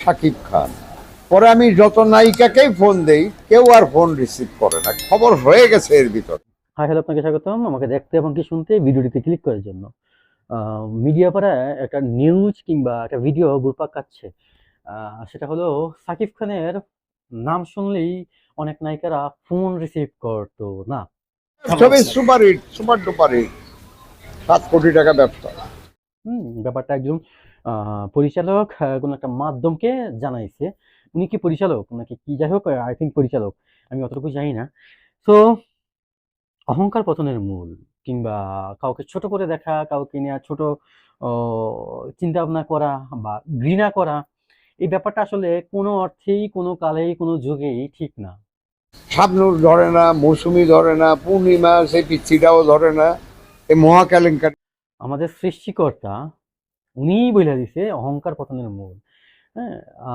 শাকিব খান। পরে আমি যত নায়িকাকেই ফোন দেই কেউ আর ফোন রিসিভ করে না, খবর হয়ে গেছে এর ভিতর। হাই হ্যালো, আপনাকে স্বাগতম আমাকে দেখতে এবং কি শুনতে ভিডিওটিতে ক্লিক করার জন্য। মিডিয়া পাড়ায় একটা নিউজ কিংবা একটা ভিডিও ঘুরপাক খাচ্ছে। সেটা হলো সাকিব খানের নাম শুনলেই অনেক নায়িকারা ফোন রিসিভ করতো না। ছবি super hit, super duper hit, 7 কোটি টাকা ব্যবসা। ব্যাপারটা একজন পরিচালক কোনো একটা মাধ্যমকে জানাইছে। উনি কি পরিচালক নাকি কি, যাই হোক, আই থিংক পরিচালক, আমি অতটুকু জানি না। তো অহংকার পতনের মূল, কিংবা কাউকে ছোট করে দেখা, কাউকে নিয়ে ছোট ও চিন্তা ভাবনা করা বা ঘৃণা করা, এই ব্যাপারটা আসলে কোনো অর্থেই, কোনো কালেই, কোনো যুগেই ঠিক না। শাবনূর ধরে না, মৌসুমী ধরে না, পূর্ণিমা সেই পিচ্ছিটাও ধরে না, এই মহা কেলেঙ্কারি। আমাদের সৃষ্টিকর্তা উনিই বইলা দিছে অহংকার পতনের মূল। হ্যাঁ? আ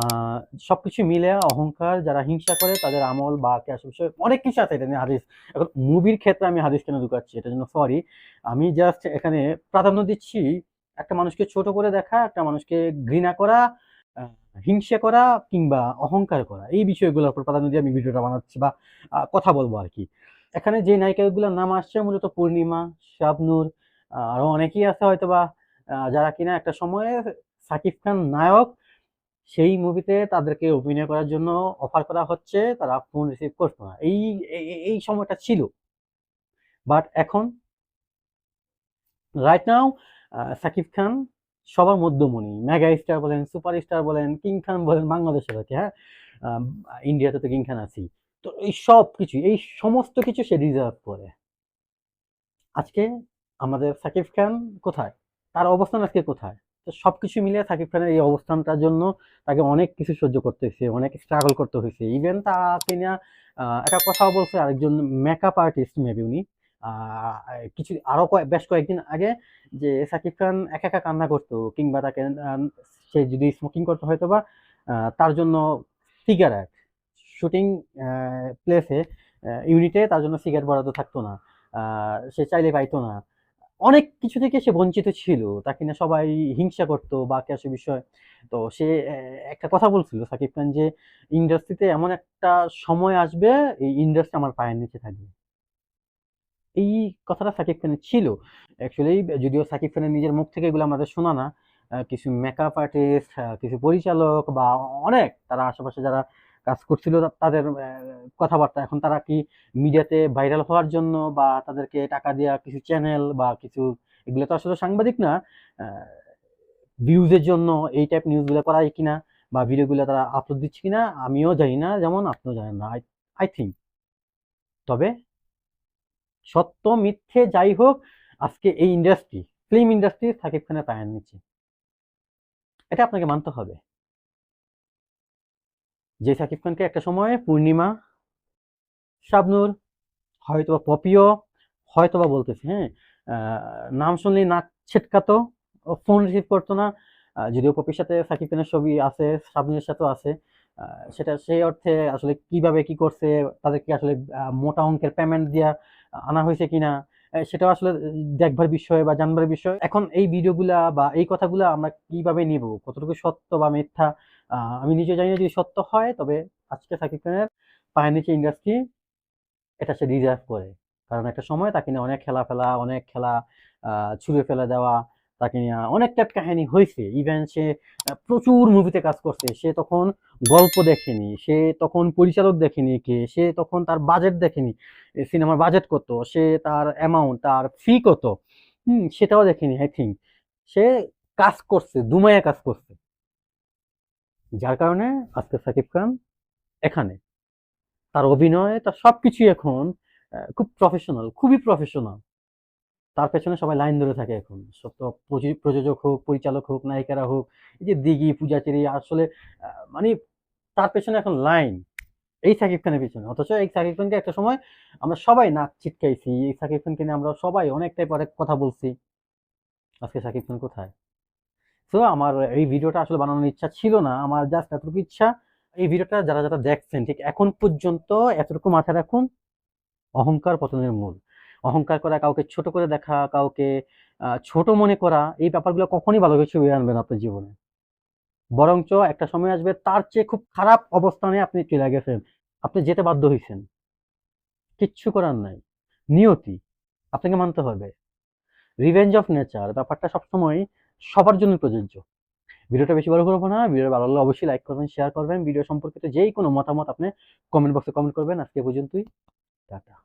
সবকিছু মিলে অহংকার, যারা হিংসা করে তাদের আমল বা আশেপাশে অনেক কিছু আছে, এটা নিয়ে হাদিস। এখন মুভির ক্ষেত্রে আমি হাদিস কেন ঢুকাচ্ছি এটার জন্য সরি। আমি জাস্ট এখানে প্রাধান্য দিচ্ছি একটা মানুষকে ছোট করে দেখা, একটা মানুষকে ঘৃণা করা, আ হিংসা করা কিংবা অহংকার করা। এই বিষয়গুলোর উপর প্রাধান্য দিয়ে আমি ভিডিওটা বানাচ্ছি বা কথা বলবো আরকি। এখানে যে নায়িকাগুলোর নাম আসছে মূলত পূর্ণিমা, শাবনূর, আরো অনেকেই আছে হয়তোবা যারা কিনা একটা সময়ে সাকিব খান নায়ক, সেই মুভিতে তাদেরকে অভিনয় করার জন্য অফার করা হচ্ছে, তারা ফোন রিসিভ করতো না। এই সময়টা ছিল। বাট এখন রাইট নাও সাকিব খান সবার মধ্যমণি। মেগা স্টার বলেন, সুপারস্টার বলেন, কিং খান বলেন বাংলাদেশের আরকি, হ্যাঁ? আম ইন্ডিয়াতে তো কিং খান আছেই। তো এই সবকিছু, এই সমস্ত কিছু সে ডিজার্ভ করে। আজকে আমাদের সাকিব খান কোথায়? তার অবস্থান আজকে কোথায়? তো সবকিছু মিলিয়ে সাকিব খানের এই অবস্থানটার জন্য তাকে অনেক কিছু সহ্য করতে হইছে, অনেক স্ট্রাগল করতে হইছে। ইভেন তাকে নিয়া একটা কথাও বলছে আরেকজন মেকআপ আর্টিস্ট, মেবি উনি। আ কিছু আরো বেশ কয়েকদিন আগে, যে সাকিব খান একা, একা কান্না করতো কিংবা তাকে সে যদি স্মোকিং করতো হয়তোবা তার জন্য সিগারেট শুটিং অ্যা প্লেসে, ইউনিটে তার জন্য সিগারেট বরাদ্দ থাকতো না। আ সে চাইলে পাইতো না। অনেক কিছু থেকে সে বঞ্চিত ছিল। তাকে নিয়ে সবাই হিংসা করত বা ক্যাসে বিষয়। তো সে একটা কথা বলছিল সাকিব খান যে, "ইন্ডাস্ট্রিতে এমন একটা সময় আসবে, এই ইন্ডাস্ট্রি আমার পায়ের নিচে থাকবে।" এই কথাটা সাকিব খানের ছিল। অ্যাকচুয়ালি যদিও সাকিব খানের নিজের মুখ থেকে এগুলো আমাদের শোনা না। কিছু মেকআপ আর্টিস্ট, কিছু পরিচালক বা অনেক তারা আশেপাশে যারা কাজ করছিল তাদের কথাবার্তা। এখন তারা কি মিডিয়াতে ভাইরাল হওয়ার জন্য বা তাদেরকে টাকা দেয়া কিছু চ্যানেল বা কিছু, এগুলো তো আসলে সাংবাদিক না। আ ভিউজ এর জন্য এই টাইপ নিউজ গুলা করায় কিনা বা ভিডিওগুলা তারা আপলোড দিচ্ছে কিনা আমিও জানি না, যেমন আপনিও জানেন না। I think. তবে সত্য মিথ্যে যাই হোক, আজকে এই ইন্ডাস্ট্রি, ফিল্ম ইন্ডাস্ট্রি সাকিব খানের পায়ের নিচে। এটা আপনাকে মানতে হবে। যে সাকিব খানকে একটা সময়ে পূর্ণিমা, শাবনূর, হয়তোবা পপিও, হয়তোবা বলতেছি, হ্যাঁ? আ নাম শুনলেই নাক ছিটকাতো, ফোন রিসিভ করতো না। যদিও পপির সাথে সাকিব খানের ছবি আছে, শাবনূরের সাথেও আছে। আ সেটা সেই অর্থে আসলে কিভাবে কি করছে, তাদেরকে আসলে মোটা অঙ্কের পেমেন্ট দিয়া আনা হইছে কিনা, সেটাও আসলে দেখবার বিষয় বা জানবার বিষয়। এখন এই ভিডিওগুলা বা এই কথাগুলা আমরা কিভাবে নিবো? কতটুকু সত্য বা মিথ্যা আমি নিজেও জানি না। যদি সত্য হয় তবে আজকে সাকিব খানের পায়ের নিচে ইন্ডাস্ট্রি, এটা সে ডিজার্ভ করে। কারণ একটা সময় তাকে নিয়ে অনেক খেলা-ফেলা, অনেক খেলা, আ ছুঁড়ে ফেলে দেওয়া, তাকে নিয়ে অনেক টাইপ কাহিনী হইছে। ইভেন সে প্রচুর মুভিতে কাজ করছে। সে তখন গল্প দেখেনি, সে তখন পরিচালক দেখেনি কে, সে তখন তার বাজেট দেখেনি। সিনেমার বাজেট কত, সে তার অ্যামাউন্ট, তার ফি কত, সেটাও দেখেনি আই থিংক। সে কাজ করছে, দুমায়া কাজ করছে। যার কারণে আজকে সাকিব খান এখানে। তার অভিনয়, তার সবকিছুই এখন খুব প্রফেশনাল, খুবই প্রফেশনাল। তার পেছনে সবাই লাইন ধরে থাকে এখন। সব প্রযোজক হোক, পরিচালক হোক, নায়িকারা হোক, এই যে দিঘি, পূজাচেরি, আসলে আ মানে তার পেছনে এখন লাইন। এই সাকিব খানের পেছনে। অথচ এই সাকিব খানকে একটা সময় আমরা সবাই নাক ছিটকাইছি। এই সাকিব খানকে নিয়ে আমরা সবাই অনেক টাইপ অনেক কথা বলছি। আজকে সাকিব খান কোথায়? সো আমার এই ভিডিওটা আসলে বানানোর ইচ্ছা ছিল না। আমার জাস্ট এতটুকু ইচ্ছা, এই ভিডিওটা যারা, যারা দেখছেন ঠিক এখন পর্যন্ত এতটুকু মাথায় রাখুন, অহংকার পতনের মূল। অহংকার করা, কাউকে ছোট করে দেখা, কাউকে ছোট মনে করা, এই ব্যাপারগুলো কখনই ভালো কিছু বয়ে আনবে না আপনার জীবনে। বরঞ্চ একটা সময় আসবে তার চেয়ে খুব খারাপ অবস্থানে আপনি চলে গেছেন, আপনি যেতে বাধ্য হয়েছেন, কিচ্ছু করার নাই, নিয়তি, আপনাকে মানতে হবে। রিভেঞ্জ অফ নেচার ব্যাপারটা সবসময় সবার জন্য প্রযোজ্য। ভিডিওটা বেশি বড় করবো না, ভিডিও ভালো লাগলে অবশ্যই লাইক করবেন, শেয়ার করবেন, ভিডিও সম্পর্কিত যেই কোনো মতামত আপনি কমেন্ট বক্সে কমেন্ট করবেন। আজকে এ পর্যন্তই, টাটা।